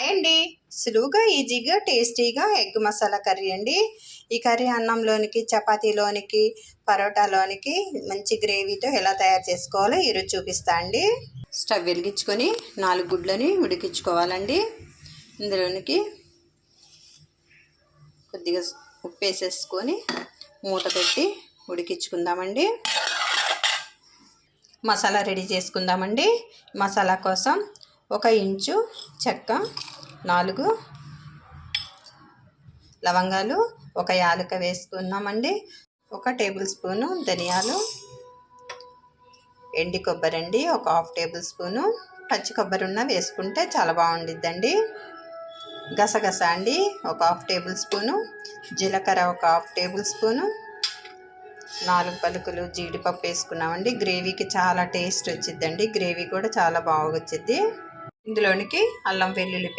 Hi అండి. సులువుగా ఈజీగా టేస్టీగా ఎగ్ మసాలా కర్రీ అండి. ఈ కర్రీ అన్నంలోనికి, చపాతీలోనికి, పరోటాలోనికి మంచి గ్రేవీతో ఎలా తయారు చేసుకోవాలో ఈరోజు చూపిస్తా అండి. స్టవ్ వెలిగించుకొని 4 గుడ్లని ఉడికించుకోవాలండి. ఇందులోనికి కొద్దిగా ఉప్పు వేసేసుకొని మూత పెట్టి ఉడికించుకుందామండి. మసాలా రెడీ చేసుకుందామండి. మసాలా కోసం 1 ఇంచు చెక్క, 4 లవంగాలు, 1 యాలక వేసుకున్నామండి. 1 టేబుల్ స్పూను ధనియాలు, ఎండి కొబ్బరి అండి 1 హాఫ్ టేబుల్ స్పూను, పచ్చి కొబ్బరి ఉన్న వేసుకుంటే చాలా బాగుండిద్దండి. గసగస అండి 1 హాఫ్ టేబుల్ స్పూను, జీలకర్ర 1 హాఫ్ టేబుల్ స్పూను, 4 పలుకులు జీడిపప్పు వేసుకున్నామండి. గ్రేవీకి చాలా టేస్ట్ వచ్చిద్దండి. గ్రేవీ కూడా చాలా బాగా వచ్చిద్ది. ఇందులోనికి అల్లం వెల్లుల్లి